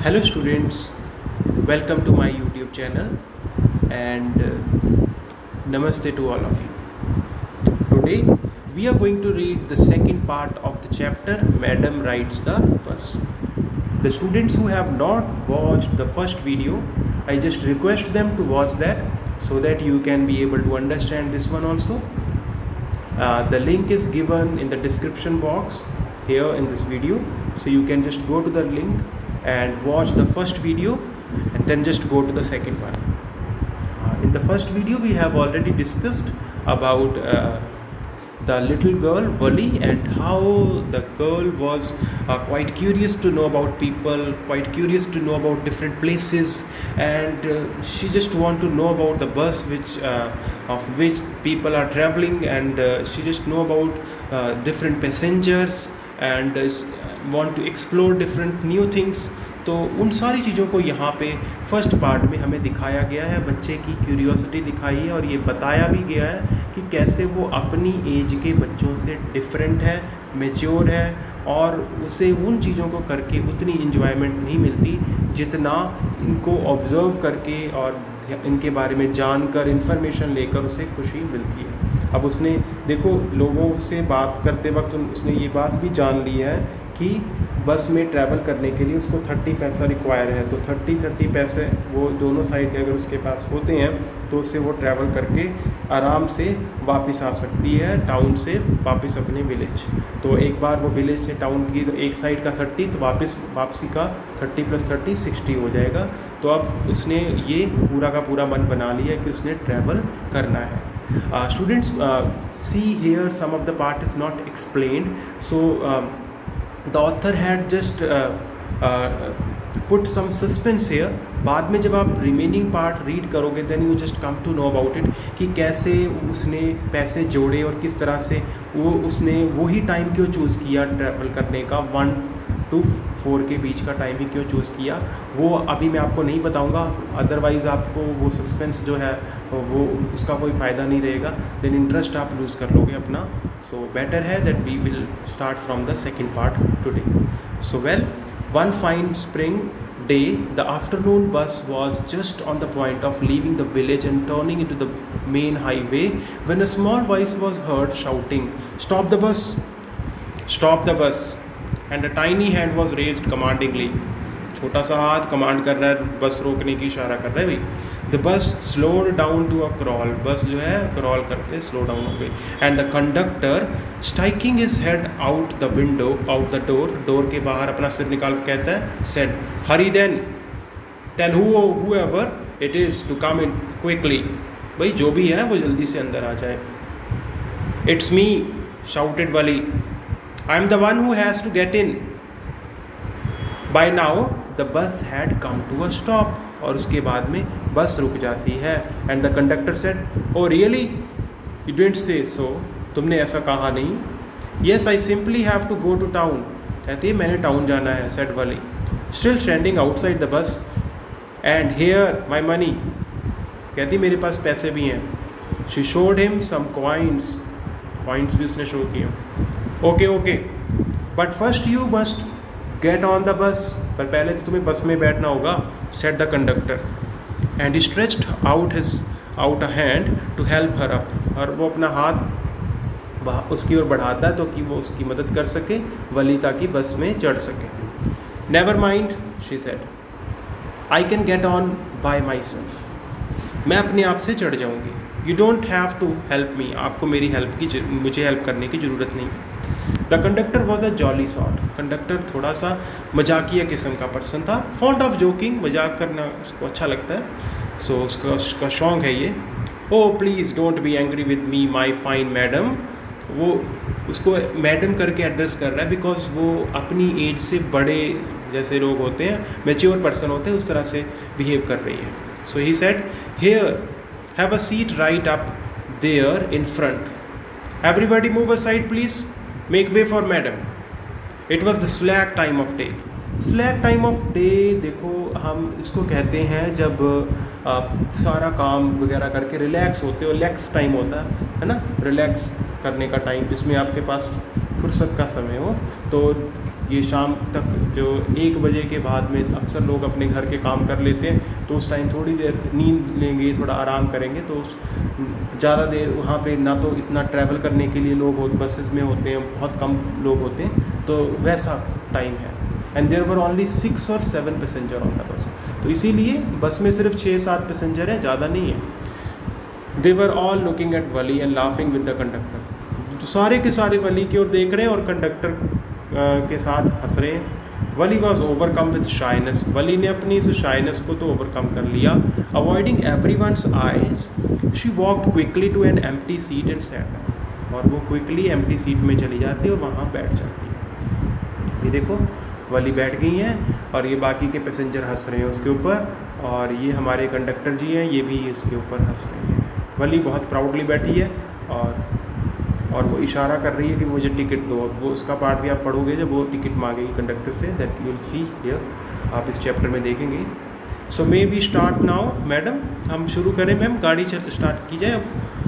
Hello students, welcome to my YouTube channel and namaste to all of you. Today we are going to read the second part of the chapter Madam Rides the Bus. The students who have not watched the first video, I just request them to watch that so that you can be able to understand this one also. The link is given in the description box here in this video, so you can just go to the link and watch the first video and then just go to the second one. In the first video we have already discussed about the little girl Wali and how the girl was quite curious to know about people, quite curious to know about different places, and she just want to know about the bus of which people are traveling, and she just know about different passengers and want to explore different new things. तो उन सारी चीज़ों को यहाँ पे first part में हमें दिखाया गया है, बच्चे की क्यूरियोसिटी दिखाई है और ये बताया भी गया है कि कैसे वो अपनी एज के बच्चों से डिफरेंट है, मैच्योर है और उसे उन चीज़ों को करके उतनी इन्जॉयमेंट नहीं मिलती जितना इनको ऑब्ज़र्व करके और इनके बारे में जानकर इन्फॉर्मेशन लेकर उसे खुशी मिलती है। अब उसने देखो लोगों से बात करते वक्त उसने ये बात भी जान ली है कि बस में ट्रैवल करने के लिए उसको 30 पैसा रिक्वायर है, तो 30 पैसे वो दोनों साइड के अगर उसके पास होते हैं तो उससे वो ट्रैवल करके आराम से वापस आ सकती है टाउन से वापस अपने विलेज। तो एक बार वो विलेज से टाउन की तो एक साइड का 30 तो वापसी का 30 + 30 60 हो जाएगा। तो अब उसने ये पूरा का पूरा मन बना लिया कि उसने ट्रैवल करना है। Students, see here some of the part is not explained, so the author had just put some suspense here. बाद में जब आप रिमेनिंग पार्ट रीड करोगे then you just come to know about it कि कैसे उसने पैसे जोड़े और किस तरह से उसने वही टाइम क्यों चूज़ किया ट्रैवल करने का, 1 to 4 के बीच का टाइम ही क्यों चूज़ किया वो अभी मैं आपको नहीं बताऊंगा, अदरवाइज़ आपको वो सस्पेंस जो है वो उसका कोई फ़ायदा नहीं रहेगा, देन इंटरेस्ट आप लूज़ कर लोगे अपना। सो बेटर है that we will start from the second part today. So well, one fine spring day, the afternoon bus was just on the point of leaving the village and turning into the main highway when a small voice was heard shouting, "Stop the bus! Stop the bus!" And a tiny hand was raised commandingly. छोटा सा हाथ command कर रहा है, बस रोकने की इशारा कर रहा है भाई। The bus slowed down to a crawl, bus जो है क्रॉल करके स्लो डाउन हो गई। And the conductor striking his head out the window, out the door, door के बाहर अपना सिर निकाल के कहता है, said, hurry then, tell whoever it is to come in quickly, भाई जो भी है वो जल्दी से अंदर आ जाए। It's me, shouted Wali, I am the one who has to get in. By now the bus had come to a stop, और उसके बाद में बस रुक जाती है। And the conductor said, oh really, you didn't say so, तुमने ऐसा कहा नहीं। Yes, I simply have to go to town, कहती है मैंने टाउन जाना है, said Valli, still standing outside the bus, and here my money, कहती मेरे पास पैसे भी हैं। She showed him some coins, coins भी उसने शो किए। Okay but first you must get on the bus, पर पहले तो तुम्हें बस में बैठना होगा, said the conductor. And he stretched out a hand to help her up, और वो अपना हाथ उसकी ओर बढ़ाता है तो कि वो उसकी मदद कर सके वली, ताकि बस में चढ़ सके। Never mind, she said, I can get on by myself, मैं अपने आप से चढ़ जाऊँगी। You don't have to help me, आपको मेरी मुझे हेल्प करने की ज़रूरत नहीं है। The conductor was a jolly sort, conductor थोड़ा सा मजाकिया किस्म का पर्सन था। फॉन्ड ऑफ जोकिंग, मजाक करना उसको अच्छा लगता है, सो उसका शौक है ये। ओ please don't be angry with me my fine madam, वो उसको मैडम करके एड्रेस कर रहा है बिकॉज वो अपनी एज से बड़े जैसे लोग होते हैं, मैच्योर पर्सन होते हैं, उस तरह से बिहेव कर रही है। So he said, here have a seat right up there in front, everybody move aside please, make way for madam. It was the slack time of day. Slack time of day, देखो हम इसको कहते हैं जब आप सारा काम वगैरह करके रिलैक्स होते हो, रिलैक्स टाइम होता है ना, रिलैक्स करने का टाइम जिसमें आपके पास फुर्सत का समय हो। तो ये शाम तक जो 1 बजे के बाद में अक्सर लोग अपने घर के काम कर लेते हैं, तो उस टाइम थोड़ी देर नींद लेंगे, थोड़ा आराम करेंगे। तो ज़्यादा देर वहाँ पे ना तो इतना ट्रैवल करने के लिए लोग बसेस में होते हैं, बहुत कम लोग होते हैं, तो वैसा टाइम है। एंड देयर वर ओनली 6 और 7 पैसेंजर ऑन द बस, तो इसीलिए बस में सिर्फ 6-7 पैसेंजर हैं, ज़्यादा नहीं है। They were all looking at Valli and laughing with the conductor, तो सारे के सारे वली की ओर देख रहे हैं और कंडक्टर के साथ हंस रहे हैं। Valli was overcome with shyness, Valli ने अपनी इस शाइनेस को तो ओवरकम कर लिया। Avoiding everyone's eyes she walked quickly to an empty seat and sat down, और वो क्विकली एम्प्टी सीट में चली जाती है और वहाँ बैठ जाती है। ये देखो वली बैठ गई हैं और ये बाकी के पैसेंजर हंस रहे हैं उसके ऊपर, और ये हमारे कंडक्टर जी हैं, ये भी इसके ऊपर हंस रहे हैं। वली बहुत प्राउडली बैठी है और वो इशारा कर रही है कि मुझे टिकट दो। अब वो उसका पार्ट भी आप पढ़ोगे जब वो टिकट मांगेगी कंडक्टर से, that you will see here, आप इस चैप्टर में देखेंगे। So may we start now madam, हम शुरू करें मैम, गाड़ी स्टार्ट की जाए।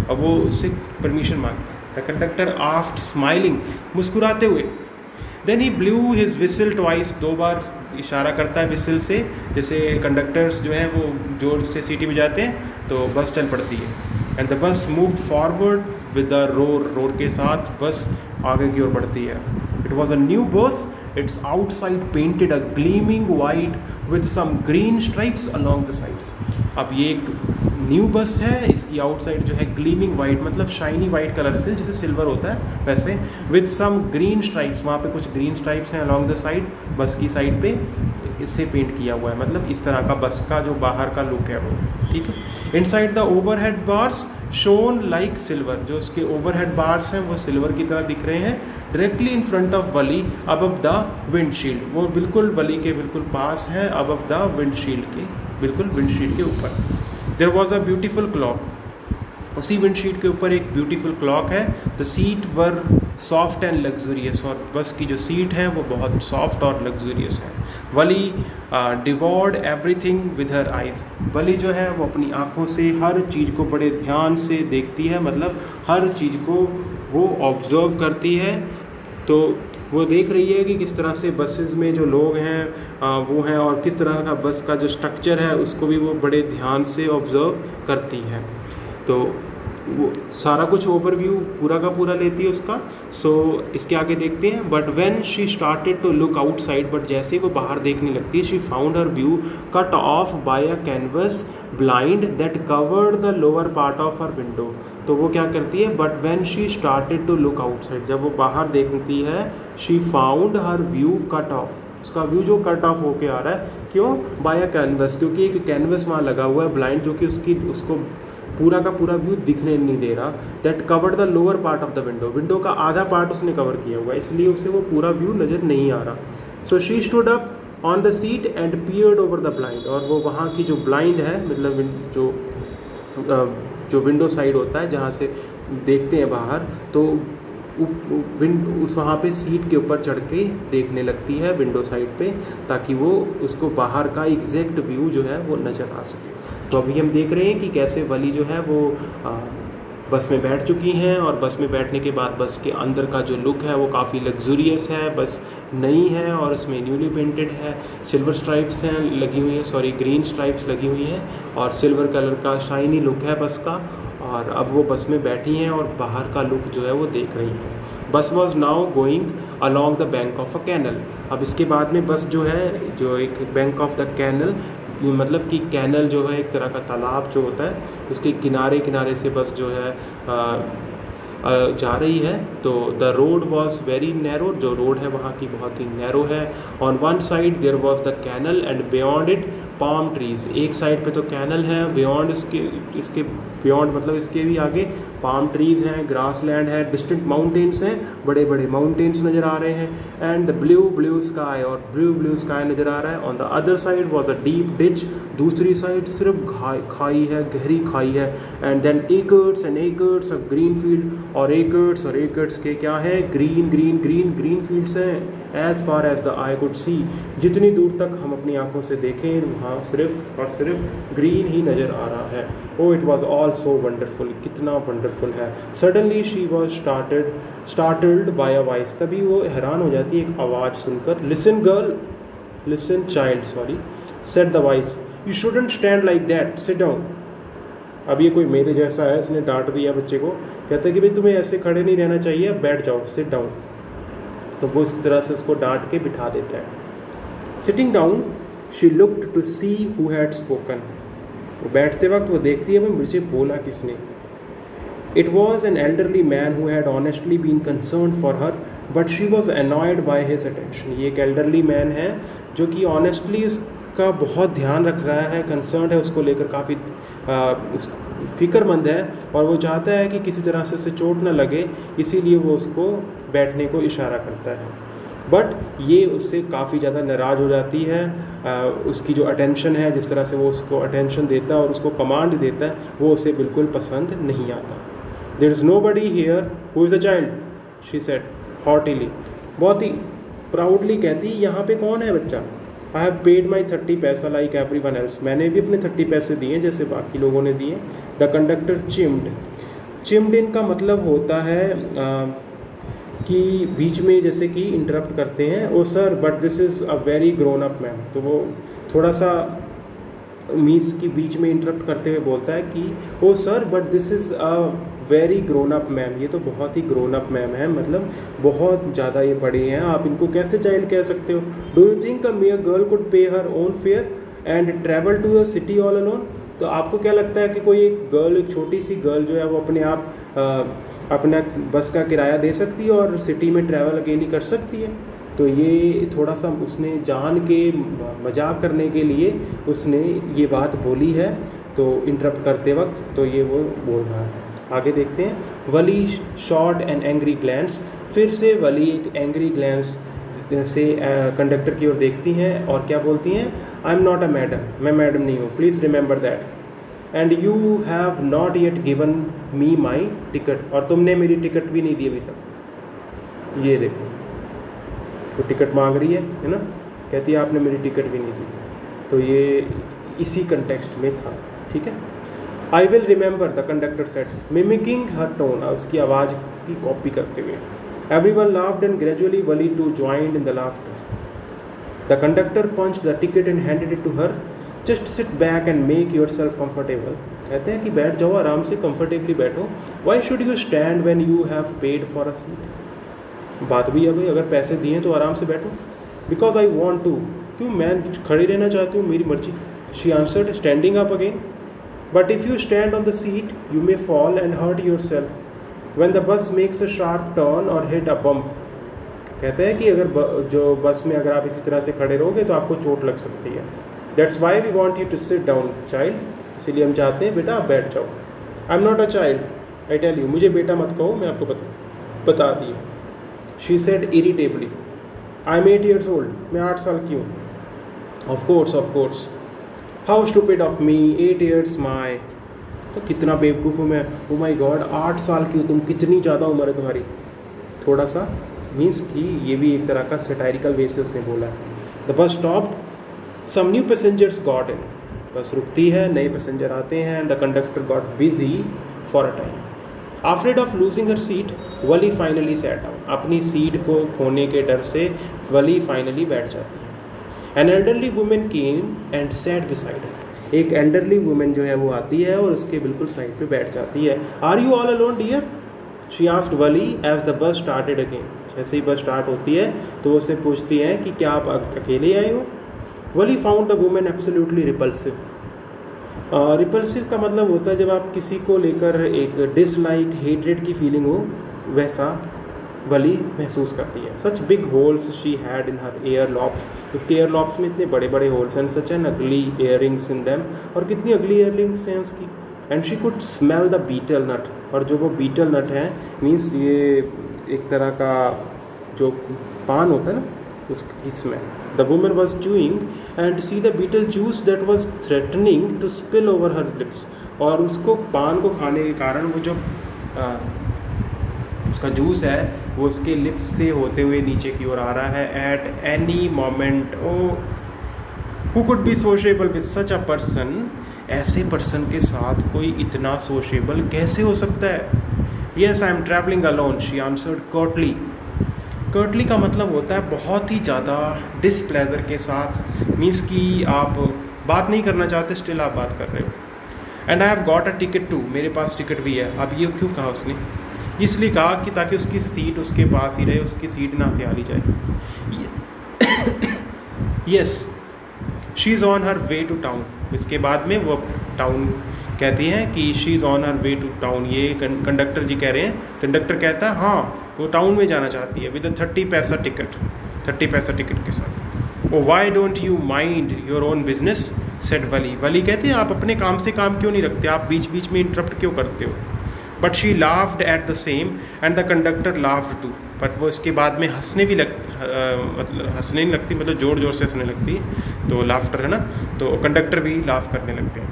अब वो उससे परमिशन मांगता है। द कंडक्टर आस्क्ड स्माइलिंग, मुस्कुराते हुए। Then he blew his whistle twice, 2 बार इशारा करता है विसल से, जैसे कंडक्टर्स जो हैं वो जोर से सीटी बजाते हैं तो बस चल पड़ती है। And the bus moved forward with the roar, roar के साथ बस आगे की ओर बढ़ती है। It was a new bus, its outside painted a gleaming white with some green stripes along the sides. अब ये एक न्यू बस है, इसकी आउटसाइड जो है ग्लीमिंग वाइट, मतलब शाइनी वाइट कलर से, जैसे सिल्वर होता है वैसे, विद सम ग्रीन स्ट्राइप्स, वहाँ पे कुछ ग्रीन स्ट्राइप्स हैं अलॉन्ग द साइड, बस की साइड पे इससे पेंट किया हुआ है, मतलब इस तरह का बस का जो बाहर का लुक है वो, ठीक है। Inside the overhead bars shown like silver, जो उसके ओवरहेड बार्स हैं वो सिल्वर की तरह दिख रहे हैं। Directly in front of Wali above the windshield, वो बिल्कुल वली के बिल्कुल पास है, अबव द विंडशील्ड के, बिल्कुल विंडशील्ड के ऊपर। There was a beautiful clock, उसी विंडशील्ड के ऊपर एक ब्यूटीफुल क्लॉक है। The seat were soft and luxurious, और बस की जो सीट है वो बहुत सॉफ्ट और लग्जूरियस है। वली डिवॉर्ड एवरीथिंग विद हर आइज, वली जो है वो अपनी आँखों से हर चीज़ को बड़े ध्यान से देखती है, मतलब हर चीज़ को वो ऑब्जर्व करती है। तो वो देख रही है कि किस तरह से बसेस में जो लोग हैं वो हैं, और किस तरह का बस का जो स्ट्रक्चर है उसको भी वो बड़े ध्यान से ऑब्जर्व करती है। तो वो सारा कुछ ओवरव्यू पूरा का पूरा लेती है उसका। सो इसके आगे देखते हैं। But when she started to look outside, but जैसे ही वो बाहर देखने लगती है, she found her view cut off by a canvas blind that covered the lower part of her window. तो वो क्या करती है, but when she started to look outside, जब वो बाहर देखती है, she found her view cut off, उसका व्यू जो कट ऑफ होके आ रहा है, क्यों, बाय अ कैनवस, क्योंकि एक कैनवस वहाँ लगा हुआ है ब्लाइंड, जो कि उसको पूरा का पूरा व्यू दिखने नहीं दे रहा। That covered the lower part of the window, window का आधा पार्ट उसने कवर किया हुआ है, इसलिए उसे वो पूरा व्यू नज़र नहीं आ रहा। So she stood up on the seat and peered over the blind, और वो वहाँ की जो ब्लाइंड है, मतलब जो विंडो साइड होता है जहाँ से देखते हैं बाहर, तो उस वहाँ पे सीट के ऊपर चढ़ के देखने लगती है विंडो साइड पे, ताकि वो उसको बाहर का एग्जैक्ट व्यू जो है वो नज़र आ सके। तो अभी हम देख रहे हैं कि कैसे वली जो है वो बस में बैठ चुकी हैं, और बस में बैठने के बाद बस के अंदर का जो लुक है वो काफ़ी लग्जूरियस है, बस नई है और इसमें न्यूली पेंटेड है, सिल्वर स्ट्राइप्स हैं लगी हुई हैं, सॉरी ग्रीन स्ट्राइप्स लगी हुई हैं, और सिल्वर कलर का शाइनी लुक है बस का। और अब वो बस में बैठी हैं और बाहर का लुक जो है वो देख रही हैं। Bus was now going along the bank of a canal, अब इसके बाद में बस जो है, जो एक बैंक ऑफ द कैनल, मतलब कि कैनल जो है एक तरह का तालाब जो होता है, उसके किनारे किनारे से बस जो है जा रही है। तो the road was very narrow, जो रोड है वहाँ की बहुत ही नैरो है। On one side there was the canal and beyond it palm trees, एक साइड पे तो कैनल है, बियॉन्ड इसके बियॉन्ड मतलब इसके भी आगे पाम ट्रीज हैं, ग्रास लैंड है, डिस्टेंट माउंटेन्स हैं, बड़े बड़े माउंटेन्स नज़र आ रहे हैं, एंड ब्लू ब्लू स्काई, और ब्लू ब्लू स्काई नज़र आ रहा है। On the other side was a deep ditch, दूसरी साइड सिर्फ खाई है, गहरी खाई है। And then acres and acres of green field, और एकर्स के क्या है, green green green green fields हैं। As far as the I could see, जितनी दूर तक हम अपनी आंखों से देखें वहाँ सिर्फ और सिर्फ ग्रीन ही नज़र आ रहा है। Oh it was all so wonderful, कितना वंडरफुल है। Suddenly she was startled by a voice, तभी वो हैरान हो जाती है एक आवाज़ सुनकर। Listen girl, listen child, sorry, said the voice, you shouldn't stand like that, sit down. अब ये कोई मेरे जैसा है, इसने डांट दिया बच्चे को, कहता है कि भाई तुम्हें ऐसे खड़े नहीं रहना चाहिए, अब बैठ जाओ, सिट डाउन। तो वो इस तरह से उसको डांट के बिठा देता है। Sitting down she looked to see who had spoken, वो बैठते वक्त वो देखती है भाई मुझे बोला किसने। It was an elderly man who had honestly been concerned for her but she was annoyed by his attention. ये एक एल्डरली मैन है जो कि ऑनेस्टली उसका बहुत ध्यान रख रहा है, कंसर्न है उसको लेकर, काफ़ी फिक्रमंद है, और वो चाहता है कि किसी तरह से उसे चोट न लगे, इसीलिए वो उसको बैठने को इशारा करता है। बट ये उससे काफ़ी ज़्यादा नाराज़ हो जाती है। उसकी जो अटेंशन है, जिस तरह से वो उसको अटेंशन देता है और उसको कमांड देता है, वो उसे बिल्कुल पसंद नहीं आता। There is nobody here who is a child, she said haughtily, बहुत ही प्राउडली कहती, यहाँ पे कौन है बच्चा। आई हैव पेड माई 30 पैसा लाइक एवरी वन एल्स, मैंने भी अपने 30 पैसे दिए जैसे बाकी लोगों ने दिए। द कंडक्टर चिम्ड इन का मतलब होता है कि बीच में जैसे कि इंटरप्ट करते हैं, oh sir but this is a very grown up man, तो वो थोड़ा सा मीन्स की बीच में इंटरप्ट करते हुए बोलता है कि oh sir but this is a very grown up ma'am, ये तो बहुत ही ग्रोन अप मैम है, मतलब बहुत ज़्यादा ये बड़े हैं, आप इनको कैसे चाइल्ड कह सकते हो। Do you think a mere girl could pay her own fare and travel to the city all alone, तो आपको क्या लगता है कि कोई एक गर्ल, एक छोटी सी गर्ल जो है वो अपने आप अपना बस का किराया दे सकती है और सिटी में ट्रैवल अकेली कर सकती है। तो ये थोड़ा सा उसने जान के मजाक करने के लिए उसने ये बात बोली है, तो इंटरप्ट करते वक्त तो ये वो बोल रहा है। आगे देखते हैं। वली शॉट एन एंग्री ग्लैंस, फिर से वली एक एंग्री ग्लैंस से कंडक्टर की ओर देखती हैं और क्या बोलती हैं, I am not a madam, मैं मैडम नहीं हूँ, please remember that, and you have not yet given me my ticket, और तुमने मेरी टिकट भी नहीं दी अभी तक। ये देखो तो टिकट मांग रही है ना, कहती है आपने मेरी टिकट भी नहीं दी, तो ये इसी कंटेक्स्ट में था, ठीक है। I will remember, the conductor said, mimicking her tone, उसकी आवाज़ की कॉपी करते हुए। Everyone laughed and gradually Wali too joined in the laughter. The conductor punched the ticket and handed it to her. Just sit back and make yourself comfortable. कहते हैं कि बैठ जाओ, आराम से कंफर्टेबली बैठो. Why should you stand when you have paid for a seat? बात भी है भाई, अगर पैसे दिए तो आराम से बैठो. Because I want to. क्यों, मैं खड़ी रहना चाहती हूँ, मेरी मर्जी. She answered, standing up again. But if you stand on the seat, you may fall and hurt yourself. When the bus makes a sharp turn or hit a bump, कहते हैं कि अगर जो बस में अगर आप इसी तरह से खड़े रहोगे तो आपको चोट लग सकती है. That's why we want you to sit down, child. इसीलिए हम चाहते हैं बेटा आप बैठ जाओ. I'm not a child, I tell you. मुझे बेटा मत कहो, मैं आपको बता दी. She said irritably, I'm 8 years old. मैं 8 साल की हूँ. Of course. How stupid of me, 8 years my. तो कितना बेवकूफ़ हूँ मैं. ओ माई गॉड, 8 साल की हो तुम, कितनी ज़्यादा उम्र है तुम्हारी. थोड़ा सा मीन्स कि ये भी एक तरह का सटायरिकल वे से उसने बोला है. The bus stopped, some new passengers got in, bus रुकती है, नए पैसेंजर आते हैं. The conductor got busy for a time. Afraid of losing her seat, Valli finally sat down. अपनी सीट को खोने के डर से वली फाइनली बैठ जाती है. An elderly women came and set beside her. एक एल्डरली वुमेन जो है वो आती है और उसके बिल्कुल साइड पे बैठ जाती है. Are you all alone dear, she asked Valli as the bus started again. जैसे ही बस स्टार्ट होती है तो वो उससे पूछती हैं कि क्या आप अकेले आए हो. Valli found the women absolutely repulsive. Repulsive का मतलब होता है जब आप किसी को लेकर एक डिसलाइक, हेट्रेड की फीलिंग हो, वैसा वली महसूस करती है. Such big holes she had in her ear lobes. उसके एयर लॉक्स में इतने बड़े बड़े होल्स हैं. Such an ugly earrings in them, और कितनी अगली इयररिंग्स हैं उसकी. And she could smell the betel nut, और जो वो बीटल नट है मीन्स ये एक तरह का जो पान होता है ना उसकी smell. The woman was chewing and see the betel juice that was threatening to spill over her lips, और उसको पान को खाने के कारण वो जो उसका जूस है वो उसके लिप्स से होते हुए नीचे की ओर आ रहा है. At any moment oh who could be sociable with such a person, ऐसे पर्सन के साथ कोई इतना सोशेबल कैसे हो सकता है. Yes I am travelling alone, she answered curtly. Curtly का मतलब होता है बहुत ही ज़्यादा डिसप्लेजर के साथ, मीन्स कि आप बात नहीं करना चाहते स्टिल आप बात कर रहे हो. And I have got a ticket too, मेरे पास टिकट भी है. अब ये क्यों कहा उसने, इसलिए कहा कि ताकि उसकी सीट उसके पास ही रहे, उसकी सीट ना हथियाली जाए. Yes she is on her way to town. इसके बाद में वो टाउन कहती हैं कि she is on her way to town. ये कंडक्टर जी कह रहे हैं, कंडक्टर कहता है हाँ वो टाउन में जाना चाहती है विद 30 पैसा टिकट, 30 पैसा टिकट के साथ. Oh why don't you mind your own business said Valli. Valli कहते हैं आप अपने काम से काम क्यों नहीं रखते, आप बीच बीच में इंटरप्ट क्यों करते हो. But she laughed at the same and the conductor laughed too. But वो इसके बाद में हंसने भी मतलब हंसने नहीं लगती, मतलब ज़ोर ज़ोर से हंसने लगती, तो लाफ्टर है ना, तो कंडक्टर भी लाफ करने लगते हैं.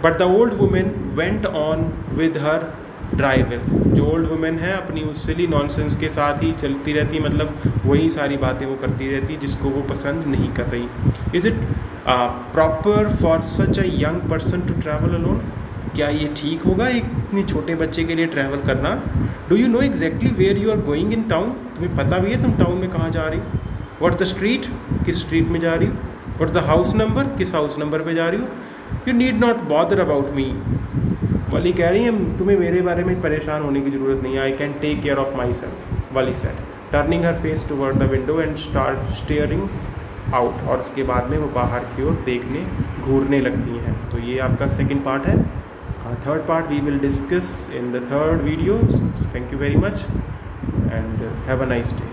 But the old women went on with her driver. जो ओल्ड वुमेन है अपनी उस सिली नॉनसेंस के साथ ही चलती रहती, मतलब वही सारी बातें वो करती रहती जिसको वो पसंद नहीं कर रही. Is it proper for such a young person to travel alone. क्या ये ठीक होगा एक इतने छोटे बच्चे के लिए ट्रैवल करना. Do you know exactly where you are going in town. तुम्हें पता भी है तुम टाउन में कहाँ जा रही हो. व्हाट द स्ट्रीट, किस स्ट्रीट में जा रही हो. व्हाट द हाउस नंबर, किस हाउस नंबर पे जा रही हो. You need not bother about me. वाली कह रही है तुम्हें मेरे बारे में परेशान होने की ज़रूरत नहीं है. I can take care of myself, Valli said, turning her face toward the window and start staring out. और उसके बाद में वो बाहर की ओर देखने घूरने लगती हैं. तो ये आपका सेकंड पार्ट है. Third part we will discuss in the third video. Thank you very much and have a nice day.